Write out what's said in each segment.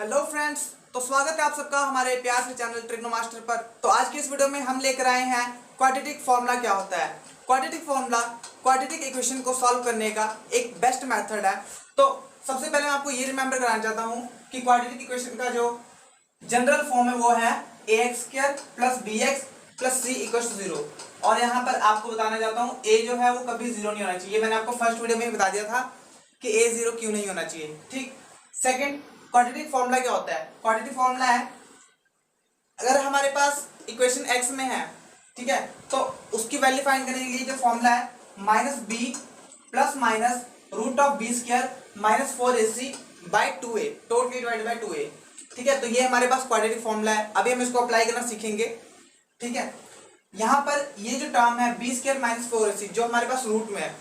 Hello friends, तो स्वागत है आप सबका हमारे प्यार से चैनल ट्रिग्नोमास्टर पर। तो आज की इस वीडियो में हम लेकर आए हैं क्वाड्रेटिक फॉर्मूला क्या होता है। क्वाड्रेटिक फॉर्मूला क्वाड्रेटिक इक्वेशन को सॉल्व करने का एक बेस्ट मेथड है। तो सबसे पहले मैं आपको ये रिमेंबर कराना चाहता हूँ कि क्वाड्रेटिक इक्वेशन का जो जनरल फॉर्म है वो है ax² + bx + c = 0। और यहाँ पर आपको बताना चाहता हूँ a जो है वो कभी 0 नहीं होना चाहिए। मैंने आपको फर्स्ट वीडियो में बता दिया था कि a 0 क्यों नहीं होना चाहिए। ठीक। सेकंड, क्वाड्रेटिक फॉर्मूला क्या होता है। क्वाड्रेटिक फॉर्मूला है, अगर हमारे पास इक्वेशन x में है, ठीक है, तो उसकी वैल्यू फाइंड करने के लिए जो फॉर्मूला है -b ± √b² -4ac/2a totally divided by 2a। ठीक है, तो ये हमारे पास क्वाड्रेटिक फॉर्मूला है। अभी हम इसको अप्लाई करना सीखेंगे। ठीक है, यहाँ पर ये जो टर्म है b² - 4ac जो हमारे पास रूट में है,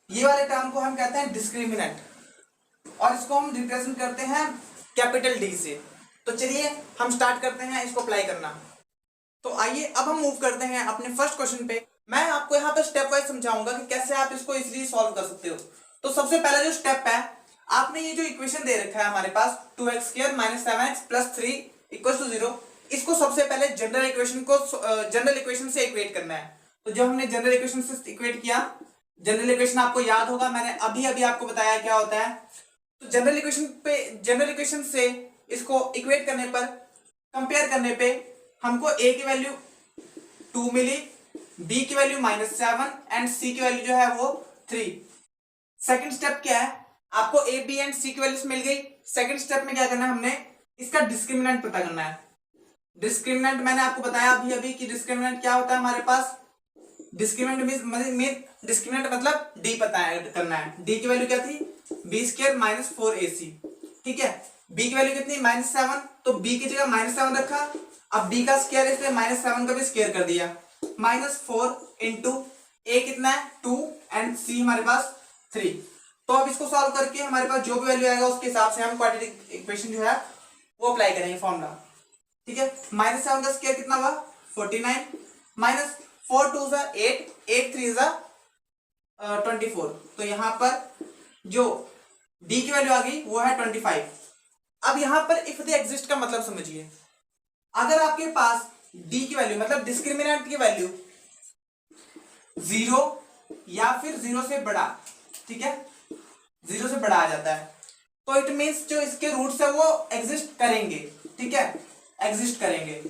ये वाले टर्म को हम कहते हैं डिस्क्रिमिनेंट, और इसको हम रिप्रेजेंट करते हैं कैपिटल डी से। तो चलिए हम स्टार्ट करते हैं इसको अप्लाई करना। तो आइए अब हम मूव करते हैं अपने फर्स्ट क्वेश्चन पे। मैं आपको यहाँ पे स्टेप वाइज समझाऊंगा कि कैसे आप इसको इजीली सॉल्व कर सकते हो। तो सबसे पहला जो स्टेप है, आपने ये जो इक्वेशन दे रखा है हमारे पास 2x² - 7x + 3 = 0, इसको सबसे पहले जनरल इक्वेशन से इक्वेट करना है। तो जब हमने जनरल इक्वेशन से इक्वेट किया, जनरल इक्वेशन आपको याद होगा, मैंने अभी अभी आपको बताया क्या होता है। तो जनरल इक्वेशन से इसको इक्वेट करने पर, कंपेयर करने पे हमको a की वैल्यू 2 मिली, b की वैल्यू -7 एंड c की वैल्यू जो है वो 3। सेकंड स्टेप क्या है, आपको a b एंड c की वैल्यूज मिल गई। सेकंड स्टेप में क्या करना है, हमने इसका डिस्क्रिमिनेंट पता करना है। डिस्क्रिमिनेंट मैंने आपको बताया अभी अभी कि डिस्क्रिमिनेंट क्या होता है हमारे पास। डिस्क्रिमिनेंट मतलब d पता करना है। d की वैल्यू क्या थी, b² - 4ac। ठीक है, b की वैल्यू कितनी, -7, तो b की जगह -7 रखा। अब b का स्क्वायर है, इसलिए -7 का भी स्क्वायर कर दिया। -4 इंटू a कितना है 2 एंड c हमारे पास 3। तो अब इसको सॉल्व करके हमारे पास जो भी वैल्यू आएगा उसके हिसाब से हम क्वाड्रेटिक इक्वेशन जो है वो अप्लाई करेंगे फॉर्मूला। ठीक है, -7 का स्क्वायर कितना हुआ 49, -4 2 8, 8 3 24। तो यहाँ पर जो d की वैल्यू आ गई वो है 25। अब यहाँ पर इफ दे एग्जिस्ट का मतलब समझिए। अगर आपके पास d की वैल्यू मतलब डिस्क्रिमिनेंट की वैल्यू 0 या फिर 0 से बड़ा, ठीक है, 0 से बड़ा आ जाता है, तो इट मीन्स जो इसके रूट्स है वो एग्जिस्ट करेंगे। ठीक है, एग्जिस्ट करेंगे।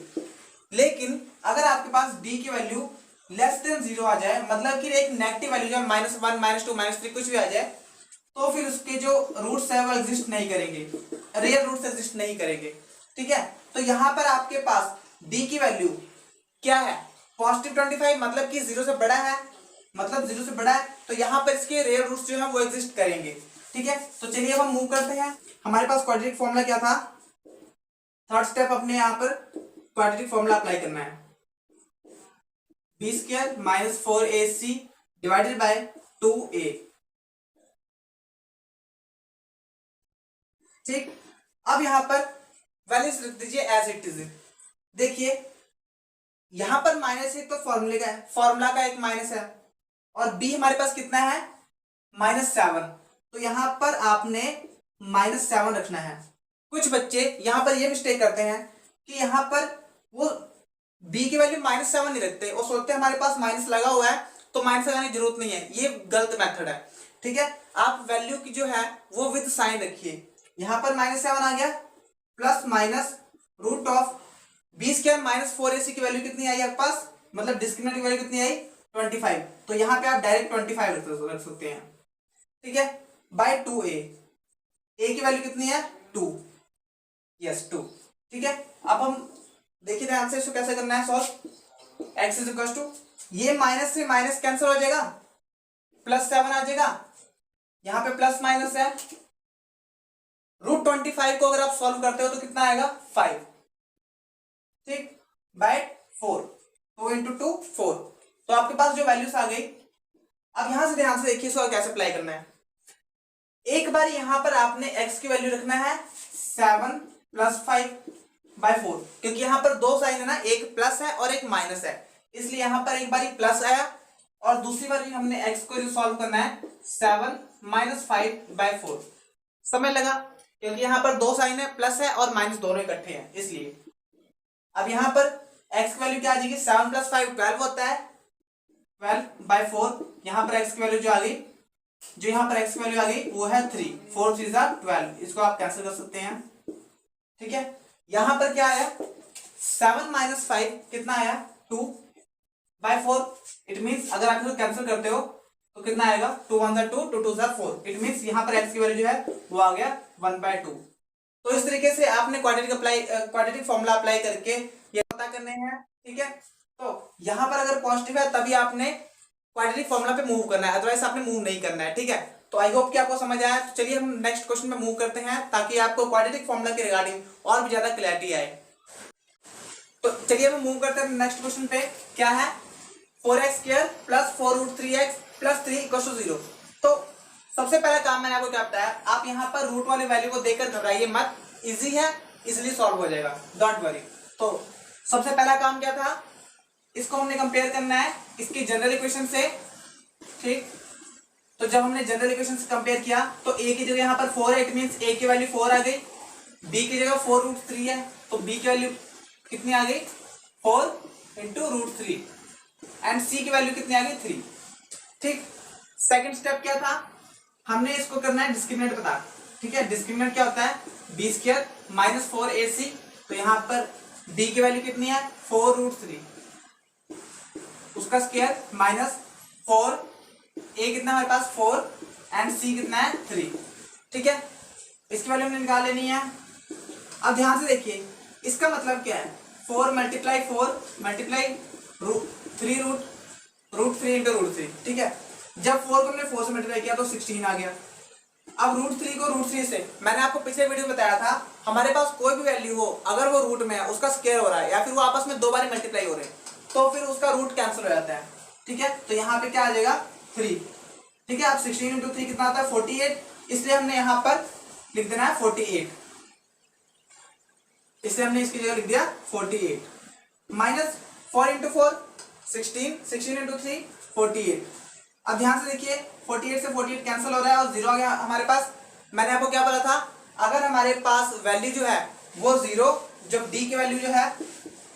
लेकिन अगर आपके पास d की वैल्यू <0 आ जाए, मतलब कि एक नेगेटिव वैल्यू जो -1 -2 -3 कुछ भी आ जाए, तो फिर उसके जो रूट्स है वो एग्जिस्ट नहीं करेंगे, रियल रूट्स एग्जिस्ट नहीं करेंगे। ठीक है, तो यहां पर आपके पास d की वैल्यू क्या है, +25, मतलब कि 0 से बड़ा है, मतलब 0 से बड़ा है, तो यहां पर इसके रियल रूट्स जो है वो एग्जिस्ट करेंगे। ठीक है, तो चलिए अब हम मूव करते हैं। हमारे पास क्वाड्रेटिक फॉर्मूला क्या था, थर्ड स्टेप अपने यहां पर क्वाड्रेटिक फॉर्मूला अप्लाई करना है। b² - 4ac divided by 2a। ठीक, अब यहां पर वैल्यूज लिख दीजिए एज इट इज। देखिए यहां पर -1 तो फॉर्मूला का एक माइनस है, और b हमारे पास कितना है -7, तो यहां पर आपने -7 रखना है। कुछ बच्चे यहां पर ये मिस्टेक करते हैं कि यहां पर वो b की वैल्यू -7 नहीं रखते, वो सोचते हैं हमारे पास माइनस लगा हुआ है तो माइनस लगाने की जरूरत नहीं है। ये गलत मेथड है। ठीक है, आप वैल्यू की जो है वो विद साइन रखिए। यहां पर -7 आ गया, प्लस माइनस b² - 4ac की वैल्यू कितनी आई आपके पास, मतलब डिस्क्रिमिनेंट की वैल्यू कितनी आई 25, तो यहां पे आप डायरेक्ट 25 रख सकते हैं। ठीक है, बाय 2a, a की वैल्यू कितनी है 2, यस 2। ठीक है, अब हम देखिए ध्यान से इसको कैसे करना है सॉल्व। x इज टू, ये माइनस से माइनस कैंसिल हो जाएगा, +7 आ जाएगा, यहां पे प्लस माइनस है। √25 को अगर आप सॉल्व करते हो तो कितना आएगा 5। ठीक, बाय 4, 2 इंटू 2 4। तो आपके पास जो वैल्यूज आ गई, अब यहां से ध्यान से देखिए इसको कैसे अप्लाई करना है। एक बार यहां पर आपने x की वैल्यू रखना है 7 + 5/4, क्योंकि यहां पर दो साइन है ना, एक प्लस है और एक माइनस है, इसलिए यहां पर एक बार प्लस आया, और दूसरी बार हमने x को सॉल्व करना है 7 - 5/4। समझ लगा। क्योंकि यहाँ पर दो साइन है, प्लस है और माइनस दोनों इकट्ठे हैं इसलिए। अब यहाँ पर x की वैल्यू क्या आ जाएगी, 7 + 5 12 होता है, 12/4। यहाँ पर x की वैल्यू जो आ गई, जो यहाँ पर x की वैल्यू आ गई वो है 3, 4 3 12, इसको आप कैंसिल कर सकते हैं। ठीक है, यहाँ पर क्या आया, 7 - 5 कितना आया, 2/4। इट मीन्स अगर आप इसको कैंसिल करते हो तो कितना आएगा, 2 1 2, 2 2 4। इट मीन्स यहाँ पर x की वैल्यू जो है वो आ गया 1/2। तो इस तरीके से आपने क्वाड्रेटिक फॉर्मूला अप्लाई करके ये पता करने हैं। ठीक है, तो यहाँ पर अगर पॉजिटिव है तभी आपने क्वाड्रेटिक फॉर्मूला पे मूव करना है, अदरवाइज आपने मूव नहीं करना है। ठीक है, तो आई होप कि आपको समझ आया। तो चलिए हम नेक्स्ट क्वेश्चन में मूव करते हैं ताकि आपको क्वाड्रेटिक फॉर्मूला के रिगार्डिंग और भी ज्यादा क्लैरिटी आए। तो चलिए हम मूव करते हैं नेक्स्ट क्वेश्चन पे। क्या है, 4x² + 4√3x + 3 = 0। तो सबसे पहला काम मैंने आपको क्या बताया, आप यहाँ पर रूट वाली वैल्यू को देखकर घबराइए मत, इजी है, इजीली सॉल्व हो जाएगा, डोंट वरी। तो सबसे पहला काम क्या था, इसको हमने कंपेयर करना है इसकी जनरल इक्वेशन से। ठीक, तो जब हमने जनरल इक्वेशन से कंपेयर किया तो a की जगह यहाँ पर 4 है, इट मींस a की वैल्यू 4 आ गई, b की जगह 4√3 है तो b की वैल्यू कितनी आ गई, 4 × √3, एंड c की वैल्यू कितनी आ गई, 3। ठीक, सेकंड स्टेप क्या था, हमने इसको करना है डिस्क्रिमिनेंट पता। ठीक है, डिस्क्रिमिनेंट क्या होता है, b² - 4ac, तो यहाँ पर b की वैल्यू कितनी है, 4√3, उसका स्क्वायर -4, a कितना हमारे पास 4 एंड c कितना है 3। ठीक है, इसकी वैल्यू हमने निकाल लेनी है। अब ध्यान से देखिए, इसका मतलब क्या है, 4 × 4 × 3 √3 × √3। ठीक है, जब 4 को हमने 4 से मल्टीप्लाई किया तो 16 आ गया। अब √3 को √3 से, मैंने आपको पिछले वीडियो में बताया था, हमारे पास कोई भी वैल्यू हो अगर वो रूट में है, उसका स्क्वायर हो रहा है या फिर वो आपस में दो बार मल्टीप्लाई हो रहे हैं तो फिर उसका रूट कैंसिल हो जाता है। ठीक है, तो यहाँ पे क्या आ जाएगा, 3। ठीक है, अब 16 × 3 कितना आता है, 48, इसलिए हमने यहाँ पर लिख देना है 48, इसलिए हमने इसकी जगह लिख दिया 48, -4 × 4 16, 16 × 3 48। अब ध्यान से देखिए, 48 से 48 कैंसिल हो रहा है और 0 आ गया हमारे पास। मैंने आपको क्या बोला था, अगर हमारे पास वैल्यू जो है वो 0, जब d की वैल्यू जो है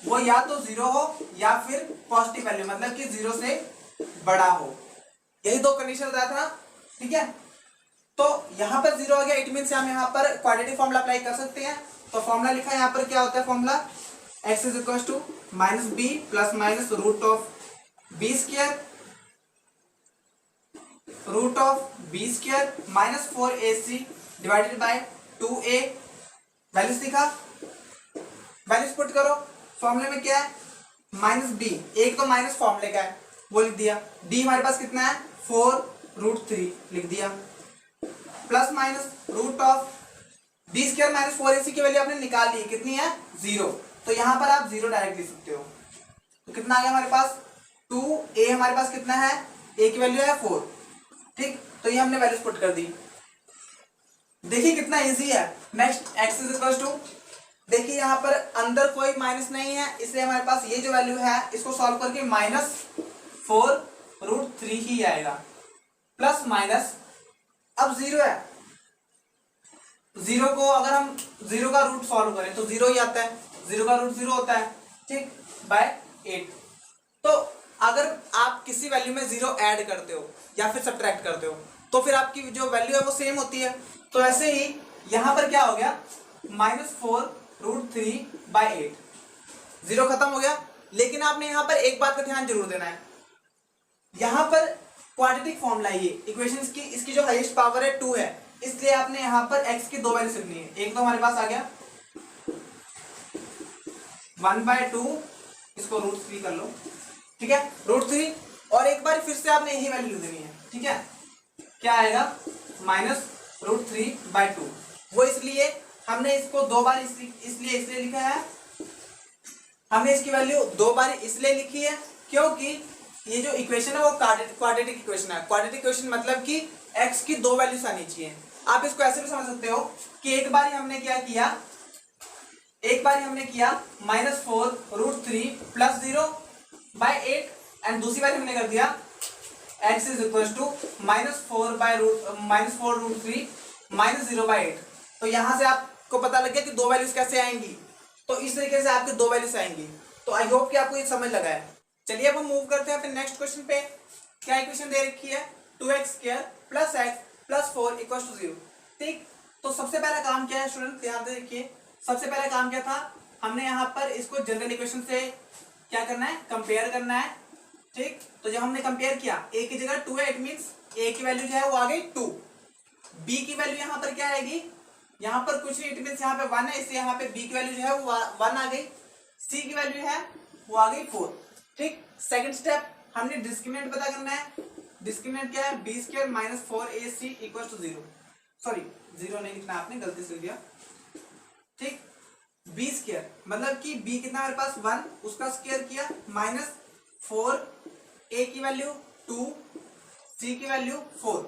वो या तो 0 हो या फिर पॉजिटिव वैल्यू, मतलब कि 0 से बड़ा हो, यही दो कंडीशन बताया था। ठीक है, तो यहाँ पर 0 आ गया, इट मीन्स हम यहाँ पर क्वाड्रेटिक फॉर्मूला अप्लाई कर सकते हैं। तो फॉर्मूला लिखा है यहाँ पर, क्या होता है formula, x = -b ± √b² -4ac / 2a। Values लिखा, वैल्यूज पुट करो। फॉर्मूले में क्या है, -b, एक तो माइनस फॉर्मूले का है वो लिख दिया, d हमारे पास कितना है 4√3 लिख दिया, प्लस माइनस √b² - 4ac की वैल्यू आपने निकाल ली, कितनी है 0, तो यहाँ पर आप 0 डायरेक्ट लिख सकते हो। तो कितना आ गया हमारे पास 2a, हमारे पास कितना है, a की वैल्यू है 4। ठीक, तो ये हमने वैल्यूज पुट कर दी। देखिए कितना इजी है। नेक्स्ट x = देखिए यहाँ पर अंदर कोई माइनस नहीं है, इसलिए हमारे पास ये जो वैल्यू है इसको सॉल्व करके -4√3 ही आएगा, प्लस माइनस, अब 0 है, 0 को अगर हम 0 का रूट सॉल्व करें तो 0 ही आता है, 0 का रूट 0 होता है। ठीक, /8। तो अगर आप किसी वैल्यू में 0 ऐड करते हो या फिर सब्ट्रैक्ट करते हो तो फिर आपकी जो वैल्यू है वो सेम होती है। तो ऐसे ही यहाँ पर क्या हो गया, -4√3/8, 0 खत्म हो गया। लेकिन आपने यहाँ पर एक बात का ध्यान जरूर देना है, यहाँ पर क्वाड्रेटिक फॉर्मूला है, ये इक्वेशंस की, इसकी जो हाईएस्ट पावर है 2 है, इसलिए आपने यहाँ पर x की 2 वैल्यू लिखनी है। एक तो हमारे पास आ गया 1/2, इसको √3 कर लो। ठीक है, √3, और एक बार फिर से आपने यही वैल्यू लिख देनी है। ठीक है, क्या आएगा, -√3/2। वो इसलिए हमने इसको 2 बार इसलिए लिखा है, हमने इसकी वैल्यू 2 बार इसलिए लिखी है क्योंकि ये जो इक्वेशन है वो क्वाड्रेटिक इक्वेशन है। क्वाड्रेटिक इक्वेशन मतलब कि x की 2 वैल्यूज आनी चाहिए। आप इसको ऐसे भी समझ सकते हो कि एक बार हमने क्या किया, -4√3 + 0/8, एंड दूसरी बार हमने कर दिया x = -4√3 - 0/8। तो यहां से आपको पता लग गया कि दो वैल्यूज कैसे आएंगी, तो इस तरीके से आपके दो वैल्यूज आएंगी। तो आई होप कि आपको ये समझ लगा है। चलिए अब हम मूव करते हैं अपने नेक्स्ट क्वेश्चन पे। क्या इक्वेशन दे रखी है, 2x² + x + 4 = 0। ठीक, तो सबसे पहला काम क्या है स्टूडेंट, ध्यान से देखिए। सबसे पहला काम क्या था, हमने यहाँ पर इसको जनरल इक्वेशन से क्या करना है, कंपेयर करना है। ठीक, तो जब हमने कंपेयर किया, a की जगह 2 है, इट मींस a की वैल्यू जो है वो आ गई 2, b की वैल्यू यहाँ पर क्या आएगी, यहाँ पर कुछ नहीं, इट मींस यहाँ पे 1 है, इसलिए यहाँ पे b की वैल्यू जो है वो 1 आ गई, c की वैल्यू है वो आ गई 4। ठीक, सेकंड स्टेप हमने डिस्क्रिमिनेंट पता करना है। डिस्क्रिमिनेंट क्या है, b² - 4ac = 0। सॉरी 0 नहीं लिखना, आपने गलती से लिख दिया। ठीक, b² मतलब कि b कितना मेरे पास 1, उसका स्क्वायर किया, -4, a की वैल्यू 2, c की वैल्यू 4।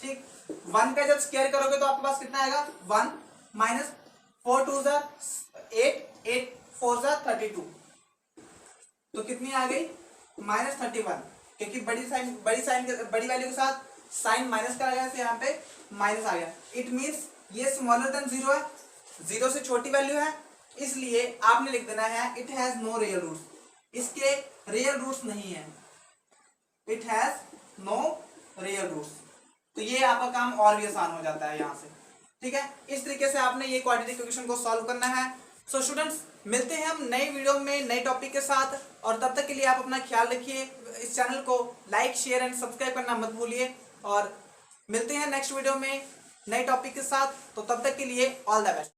ठीक, 1 का जब स्क्वायर करोगे तो आपके पास कितना आएगा, 1 -4 2 8, 8 4 32, तो कितनी आ गई, -31, क्योंकि बड़ी वैल्यू के साथ साइन माइनस का आ गया, तो यहाँ पे माइनस आ गया। इट मींस ये स्मॉलर देन 0 है, 0 से छोटी वैल्यू है, इसलिए आपने लिख देना है it has no real roots, इसके रियल रूट्स नहीं है, it has no real roots. तो ये आपका काम और भी आसान हो जाता है यहाँ से। ठीक है, इस तरीके से आपने ये क्वाड्रेटिक इक्वेशन को सॉल्व करना है। सो स्टूडेंट्स, मिलते हैं हम नई वीडियो में नए टॉपिक के साथ, और तब तक के लिए आप अपना ख्याल रखिए। इस चैनल को लाइक, शेयर एंड सब्सक्राइब करना मत भूलिए, और मिलते हैं नेक्स्ट वीडियो में नए टॉपिक के साथ। तो तब तक के लिए ऑल द बेस्ट।